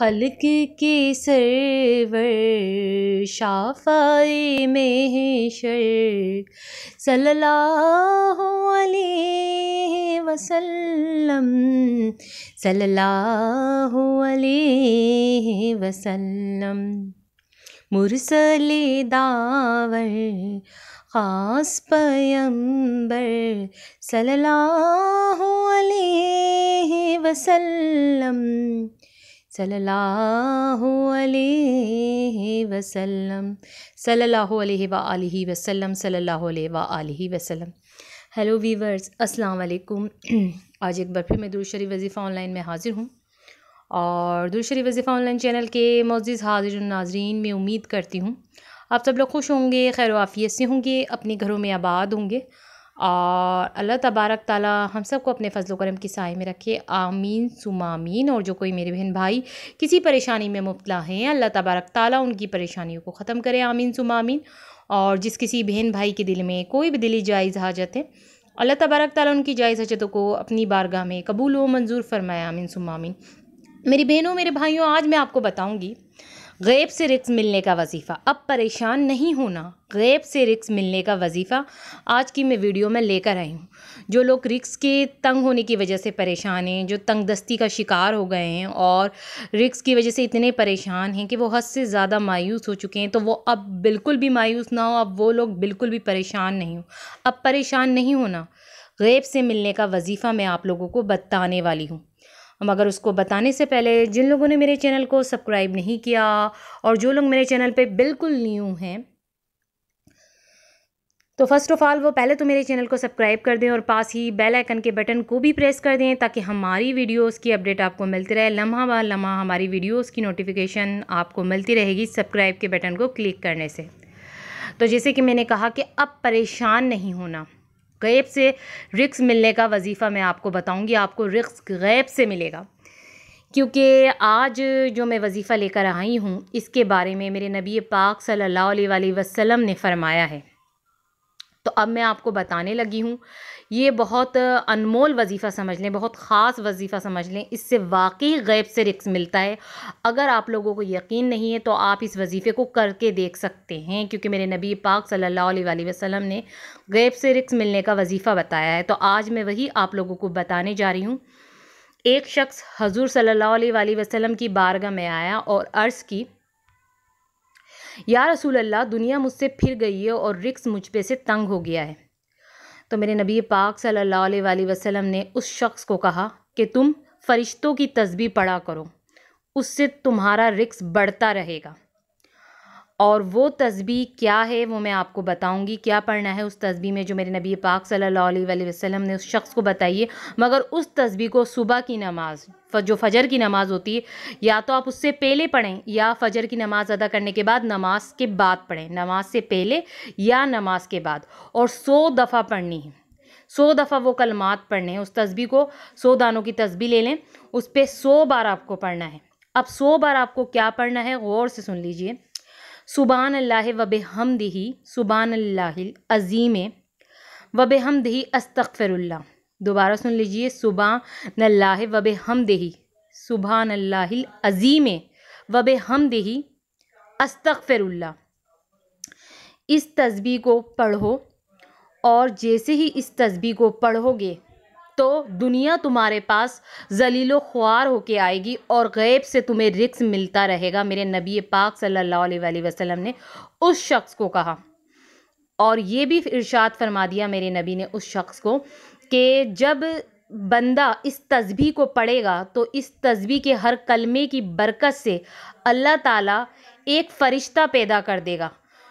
خلق کی سرور شافعِ محشر صلی اللہ علیہ وسلم، صلی اللہ علیہ وسلم، مرسل داور خاص پیمبر صلی اللہ علیہ وسلم، صلی اللہ علیہ وسلم، صلی اللہ علیہ وآلہ وسلم، صلی اللہ علیہ وآلہ وسلم۔ ہیلو ویورز، السلام علیکم۔ آج ایک بار پھر میں درود شریف وظیفہ آن لائن میں حاضر ہوں، اور درود شریف وظیفہ آن لائن چینل کے معزز حاضر ناظرین، میں امید کرتی ہوں آپ سب لوگ خوش ہوں گے، خیر و عافیت سے ہوں گے، اپنے گھروں میں آباد ہوں گے، اور اللہ تبارک تعالیٰ ہم سب کو اپنے فضل و کرم کی سائے میں رکھے، آمین ثم آمین۔ اور جو کوئی میرے بہن بھائی کسی پریشانی میں مبتلا ہیں، اللہ تبارک تعالیٰ ان کی پریشانیوں کو ختم کرے، آمین ثم آمین۔ اور جس کسی بہن بھائی کے دل میں کوئی بھی دلی جائز حاجت ہے، اللہ تبارک تعالیٰ ان کی جائز حاجتوں کو اپنی بارگاہ میں قبول و منظور فرمائے، آمین ثم آمین۔ میری بہنوں، میرے بھائیوں، آج میں آپ کو بتاؤں گی غیب سے رزق ملنے کا وظیفہ۔ اب پریشان نہیں ہونا، غیب سے رزق ملنے کا وظیفہ آج کی میں ویڈیو میں لے کر آئی ہوں۔ جو لوگ رزق کے تنگ ہونے کی وجہ سے پریشان ہیں، جو تنگ دستی کا شکار ہو گئے ہیں اور رزق کی وجہ سے اتنے پریشان ہیں کہ وہ حد سے زیادہ مایوس ہو چکے ہیں، تو وہ اب بالکل بھی مایوس نہ ہو، اب وہ لوگ بالکل بھی پریشان نہیں ہوں۔ اب پریشان نہیں ہونا، غیب سے ملنے کا وظیفہ میں آپ لوگوں کو بتانے والی ہوں۔ مگر اس کو بتانے سے پہلے جن لوگوں نے میرے چینل کو سبسکرائب نہیں کیا اور جو لوگ میرے چینل پہ بالکل نیو ہیں، تو فرسٹ آف آل وہ پہلے تو میرے چینل کو سبسکرائب کر دیں اور پاس ہی بیل آئیکن کے بٹن کو بھی پریس کر دیں، تاکہ ہماری ویڈیوز کی اپڈیٹ آپ کو ملتی رہے، لمحہ بہ لمحہ ہماری ویڈیوز کی نوٹیفیکیشن آپ کو ملتی رہے گی سبسکرائب کے بٹن کو کلک کرنے سے۔ تو جیسے کہ میں نے کہا کہ اب پریشان نہیں ہونا، غیب سے رزق ملنے کا وظیفہ میں آپ کو بتاؤں گی، آپ کو رزق غیب سے ملے گا، کیونکہ آج جو میں وظیفہ لے کر آئی ہوں اس کے بارے میں میرے نبی پاک صلی اللہ علیہ وآلہ وسلم نے فرمایا ہے۔ تو اب میں آپ کو بتانے لگی ہوں، یہ بہت انمول وظیفہ سمجھ لیں، بہت خاص وظیفہ سمجھ لیں، اس سے واقعی غیب سے رزق ملتا ہے۔ اگر آپ لوگوں کو یقین نہیں ہے تو آپ اس وظیفے کو کر کے دیکھ سکتے ہیں، کیونکہ میرے نبی پاک صلی اللہ علیہ وآلہ وسلم نے غیب سے رزق ملنے کا وظیفہ بتایا ہے۔ تو آج میں وہی آپ لوگوں کو بتانے جا رہی ہوں۔ ایک شخص حضور صلی اللہ علیہ وآلہ وسلم کی بارگاہ میں آیا اور عرض کی، یا رسول اللہ، دنیا مجھ سے پھر گئی ہے اور رزق مجھ پہ سے تنگ ہو گیا ہے۔ تو میرے نبی پاک صلی اللہ علیہ وآلہ وسلم نے اس شخص کو کہا کہ تم فرشتوں کی تسبیح پڑھا کرو، اس سے تمہارا رزق بڑھتا رہے گا۔ اور وہ تسبیح کیا ہے وہ میں آپ کو بتاؤں گی، کیا پڑھنا ہے اس تسبیح میں جو میرے نبی پاک صلی اللہ علیہ وآلہ وسلم نے اس شخص کو بتائی ہے۔ مگر اس تسبیح کو صبح کی نماز، جو فجر کی نماز ہوتی ہے، یا تو آپ اس سے پہلے پڑھیں یا فجر کی نماز ادا کرنے کے بعد نماز کے بعد پڑھیں، نماز سے پہلے یا نماز کے بعد، اور 100 دفعہ پڑھنی ہے۔ 100 دفعہ وہ کلمات پڑھنے ہیں، اس تسبیح کو 100 دانوں کی تسبیح لے لیں، اس پہ 100 بار آپ کو پڑھنا ہے۔ اب 100 بار آپ کو کیا پڑھنا ہے، غور سے سن لیجئے۔ سبحان اللہ و بحمدہ، سبحان اللہ العظیم و بحمدہ استغفر اللہ۔ دوبارہ سن لیجئے، سبحان اللہ و بحمدہ، سبحان اللہ العظیم و بحمدہ استغفر اللہ۔ اس تسبیح کو پڑھو، اور جیسے ہی اس تسبیح کو پڑھو گے تو دنیا تمہارے پاس ذلیل و خوار ہو کے آئے گی اور غیب سے تمہیں رزق ملتا رہے گا۔ میرے نبی پاک صلی اللہ علیہ وآلہ وسلم نے اس شخص کو کہا، اور یہ بھی ارشاد فرما دیا میرے نبی نے اس شخص کو کہ جب بندہ اس تسبیح کو پڑھے گا تو اس تسبیح کے ہر کلمے کی برکت سے اللہ تعالیٰ ایک فرشتہ پیدا کر دے گا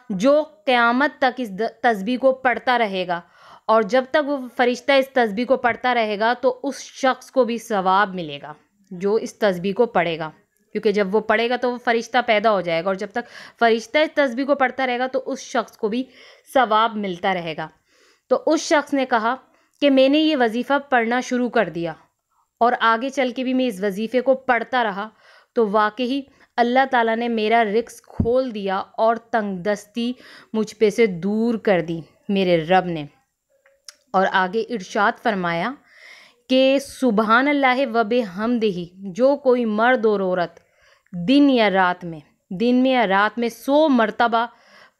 جو قیامت تک اس تسبیح کو پڑھتا رہے گا، اور جب تک وہ فرشتہ اس تسبیح کو پڑھتا رہے گا تو اس شخص کو بھی ثواب ملے گا جو اس تسبیح کو پڑھے گا، کیونکہ جب وہ پڑھے گا تو وہ فرشتہ پیدا ہو جائے گا، اور جب تک فرشتہ اس تسبیح کو پڑھتا رہے گا تو اس شخص کو بھی ثواب ملتا رہے گا۔ تو اس شخص نے کہا کہ میں نے یہ وظیفہ پڑھنا شروع کر دیا، اور آگے چل کے بھی میں اس وظیفے کو پڑھتا رہا، تو واقعی اللہ تعالیٰ نے میرا رزق کھول دیا اور تنگ دستی مجھ پہ سے دور کر دی میرے رب نے۔ اور آگے ارشاد فرمایا کہ سبحان اللہ و بحمدہ، جو کوئی مرد اور عورت دن میں یا رات میں 100 مرتبہ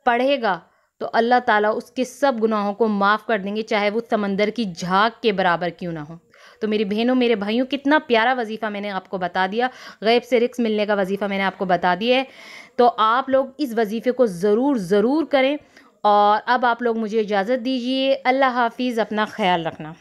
پڑھے گا تو اللہ تعالیٰ اس کے سب گناہوں کو معاف کر دیں گے، چاہے وہ سمندر کی جھاگ کے برابر کیوں نہ ہو۔ تو میری بہنوں میرے بھائیوں، کتنا پیارا وظیفہ میں نے آپ کو بتا دیا، غیب سے رزق ملنے کا وظیفہ میں نے آپ کو بتا دیا ہے۔ تو آپ لوگ اس وظیفے کو ضرور کریں۔ اور اب آپ لوگ مجھے اجازت دیجیے، اللہ حافظ، اپنا خیال رکھنا۔